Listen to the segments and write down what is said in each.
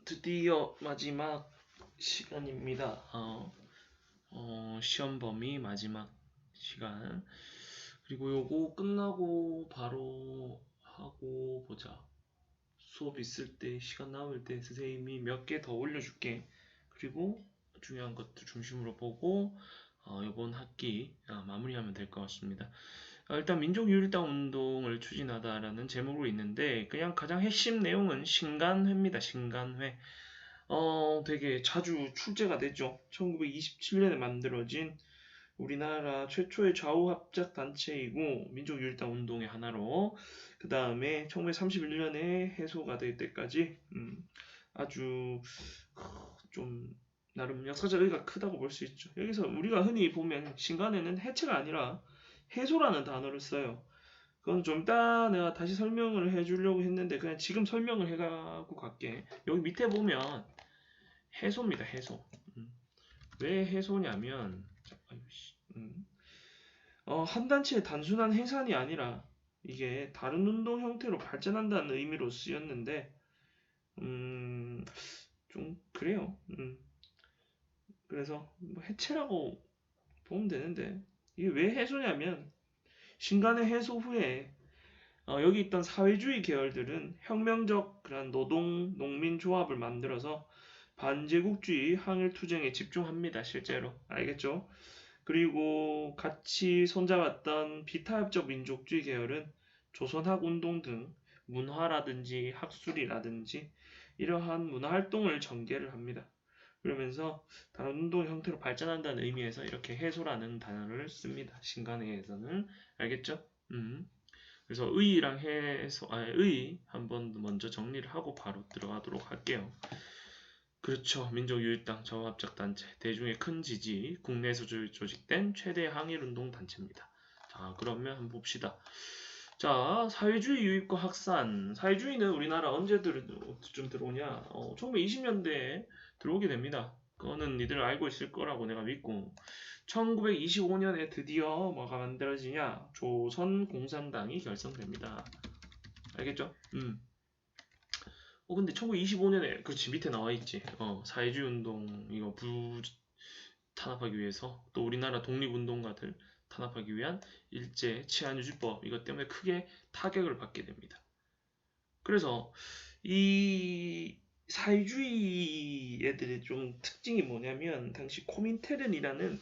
드디어 마지막 시간입니다. 시험 범위 마지막 시간. 그리고 요거 끝나고 바로 하고 보자. 수업 있을 때, 시간 남을 때 선생님이 몇 개 더 올려줄게. 그리고 중요한 것들 중심으로 보고 이번 학기 마무리하면 될 것 같습니다. 일단 민족유일당 운동을 추진하다라는 제목으로 있는데 그냥 가장 핵심 내용은 신간회입니다. 신간회. 되게 자주 출제가 됐죠. 1927년에 만들어진 우리나라 최초의 좌우합작 단체이고 민족유일당 운동의 하나로 그 다음에 1931년에 해소가 될 때까지 아주 좀 나름 역사적 의의가 크다고 볼 수 있죠. 여기서 우리가 흔히 보면 신간회는 해체가 아니라 해소라는 단어를 써요. 그건 좀 이따 내가 다시 설명을 해주려고 했는데 그냥 지금 설명을 해가고 갈게. 여기 밑에 보면 해소입니다. 해소. 왜 해소냐면 한 단체의 단순한 해산이 아니라 이게 다른 운동 형태로 발전한다는 의미로 쓰였는데 좀 그래요. 그래서 뭐 해체라고 보면 되는데 이게 왜 해소냐면 신간의 해소 후에 여기 있던 사회주의 계열들은 혁명적 그런 노동 농민 조합을 만들어서 반제국주의 항일 투쟁에 집중합니다. 실제로 알겠죠? 그리고 같이 손잡았던 비타협적 민족주의 계열은 조선학 운동 등 문화라든지 학술이라든지 이러한 문화활동을 전개를 합니다. 그러면서 다른 운동 형태로 발전한다는 의미에서 이렇게 해소라는 단어를 씁니다. 신간회에서는 알겠죠? 그래서 의랑 해소, 의 한번 먼저 정리를 하고 바로 들어가도록 할게요. 그렇죠. 민족유일당 좌우합작단체, 대중의 큰 지지, 국내에서 조직된 최대 항일운동 단체입니다. 자, 그러면 한번 봅시다. 자, 사회주의 유입과 확산. 사회주의는 우리나라 언제 좀 들어오냐? 1920년대에 들어오게 됩니다. 그거는 니들 알고 있을 거라고 내가 믿고 1925년에 드디어 뭐가 만들어지냐? 조선공산당이 결성됩니다. 알겠죠? 근데 1925년에 그렇지 밑에 나와 있지. 사회주의 운동 이거 탄압하기 위해서 또 우리나라 독립운동가들 탄압하기 위한 일제 치안유지법 이것 때문에 크게 타격을 받게 됩니다. 그래서 이 사회주의 애들의 좀 특징이 뭐냐면 당시 코민테른이라는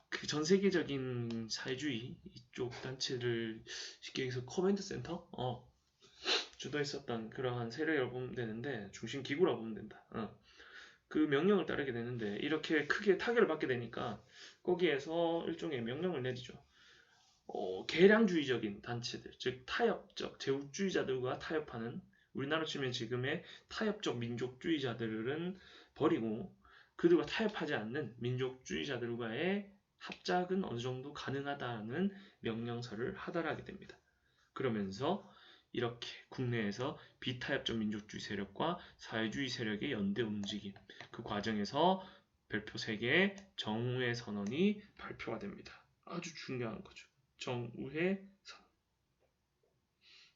그 전 세계적인 사회주의 이쪽 단체를 쉽게 얘기해서 커맨드 센터 주도했었던 그러한 세력이라고 보면 되는데 중심 기구라고 보면 된다. 그 명령을 따르게 되는데 이렇게 크게 타격을 받게 되니까 거기에서 일종의 명령을 내리죠. 개량주의적인 단체들, 즉 타협적 제국주의자들과 타협하는 우리나라 치면 지금의 타협적 민족주의자들은 버리고 그들과 타협하지 않는 민족주의자들과의 합작은 어느 정도 가능하다는 명령서를 하달하게 됩니다. 그러면서 이렇게 국내에서 비타협적 민족주의 세력과 사회주의 세력의 연대 움직임 그 과정에서 별표 3개 정우회 선언이 발표가 됩니다. 아주 중요한 거죠. 정우회 선언.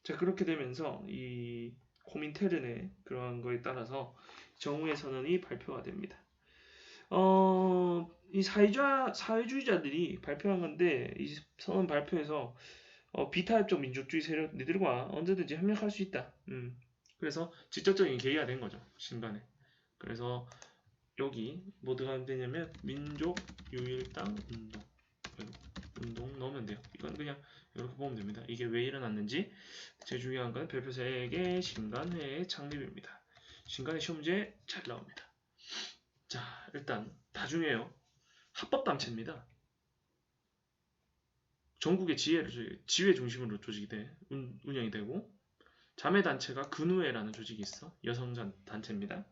자 그렇게 되면서 이 코민테른의 그러한 거에 따라서 정우회 선언이 발표가 됩니다. 이 사회주의자들이 발표한 건데 이 선언 발표에서 비타협적 민족주의 세력들과 언제든지 협력할 수 있다. 그래서 직접적인 계기가 된 거죠. 신간에. 그래서 여기 뭐 들어가면 되냐면 민족유일당 운동 넣으면 돼요. 이건 그냥 이렇게 보면 됩니다. 이게 왜 일어났는지 제일 중요한 건 별표 3개 신간회의 창립입니다. 신간회 시험 문제 잘 나옵니다. 자 일단 나중에요. 합법단체입니다. 전국의 지회 중심으로 조직이 운영이 되고 자매단체가 근우회라는 조직이 있어. 여성 단체입니다.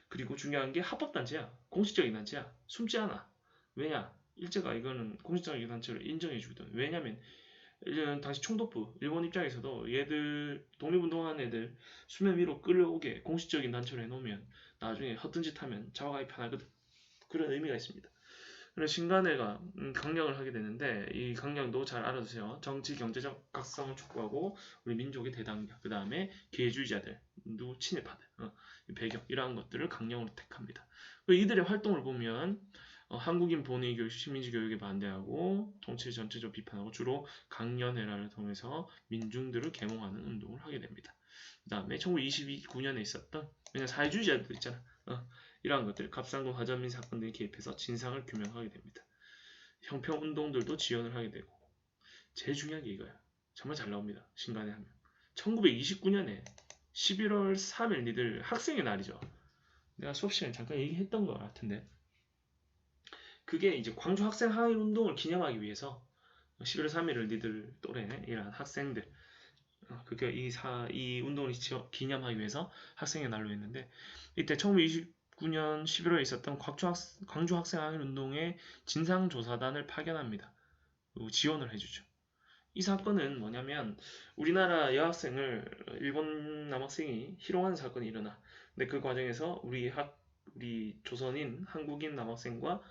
그리고 중요한 게 합법단체야. 공식적인 단체야. 숨지 않아. 왜냐? 일제가 이거는 공식적인 단체로 인정해주거든. 왜냐면 당시 총독부 일본 입장에서도 얘들 독립운동하는 애들 수면 위로 끌어오게 공식적인 단체로 해놓으면 나중에 허튼 짓 하면 잡아가기 편하거든. 그런 의미가 있습니다. 그래서 신간회가 강령을 하게 되는데 이 강령도 잘 알아두세요. 정치 경제적 각성을 촉구하고 우리 민족의 대당력 그 다음에 기회주의자들 누구 친일파들 배경 이러한 것들을 강령으로 택합니다. 이들의 활동을 보면 한국인 본위 교육, 식민지 교육에 반대하고 통치를 전체적으로 비판하고 주로 강연회라를 통해서 민중들을 계몽하는 운동을 하게 됩니다. 그 다음에 1929년에 있었던 왜냐 사회주의자들 있잖아. 이러한 것들 갑상군 화전민 사건들에 개입해서 진상을 규명하게 됩니다. 형평운동들도 지원을 하게 되고 제일 중요한 게 이거야. 정말 잘 나옵니다. 신간에 하면 1929년에 11월 3일 니들 학생의 날이죠. 내가 수업 시간에 잠깐 얘기했던 것 같은데 그게 이제 광주 학생 항일 운동을 기념하기 위해서 11월 3일을 니들 또래 이런 학생들 그게 이 운동을 기념하기 위해서 학생의 날로 했는데 이때 1929년 11월에 있었던 광주 학생 항일 운동의 진상조사단을 파견합니다. 그리고 지원을 해주죠. 이 사건은 뭐냐면 우리나라 여학생을 일본 남학생이 희롱하는 사건이 일어나. 근데 그 과정에서 우리 조선인 한국인 남학생들과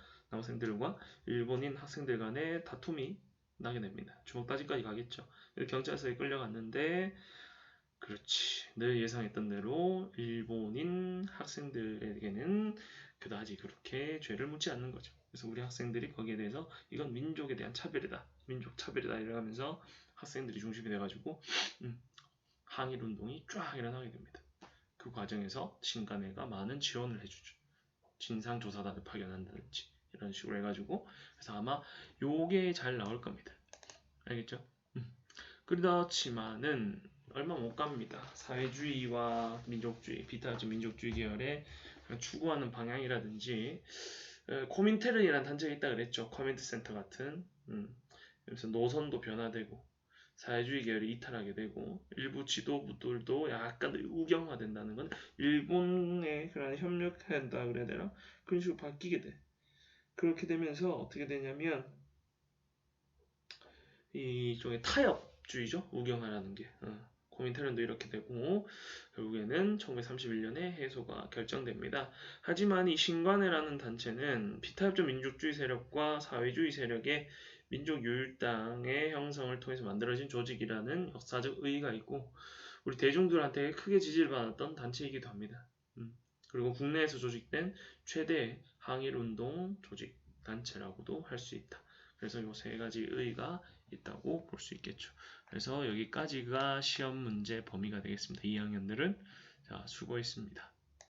일본인 학생들 간의 다툼이 나게 됩니다. 주먹 다짐까지 가겠죠. 경찰서에 끌려갔는데 그렇지. 늘 예상했던 대로 일본인 학생들에게는 그다지 그렇게 죄를 묻지 않는 거죠. 그래서 우리 학생들이 거기에 대해서 이건 민족에 대한 차별이다. 민족 차별이다 이러면서 학생들이 중심이 돼가지고 항일 운동이 쫙 일어나게 됩니다. 그 과정에서 신간회가 많은 지원을 해주죠. 진상조사단을 파견한다든지 이런 식으로 해가지고 그래서 아마 요게 잘 나올 겁니다. 알겠죠? 그렇지만은 얼마 못 갑니다. 사회주의와 민족주의, 비타적 민족주의 계열의 추구하는 방향이라든지 코민테른이라는 단체가 있다 그랬죠. 커뮤니티 센터 같은. 그래서 노선도 변화되고 사회주의 계열이 이탈하게 되고 일부 지도부들도 약간 우경화된다는 건 일본에 그런 협력한다 그래야 되나? 그런 식으로 바뀌게 돼. 그렇게 되면서 어떻게 되냐면 이쪽에 타협주의죠. 우경화라는 게. 코민테른도 이렇게 되고 결국에는 1931년에 해소가 결정됩니다. 하지만 이 신관회라는 단체는 비타협적 민족주의 세력과 사회주의 세력의 민족유일당의 형성을 통해서 만들어진 조직이라는 역사적 의의가 있고 우리 대중들한테 크게 지지를 받았던 단체이기도 합니다. 그리고 국내에서 조직된 최대 항일운동 조직 단체라고도 할 수 있다. 그래서 이 세 가지 의의가 있다고 볼 수 있겠죠. 그래서 여기까지가 시험 문제 범위가 되겠습니다. 2학년들은 자, 수고했습니다.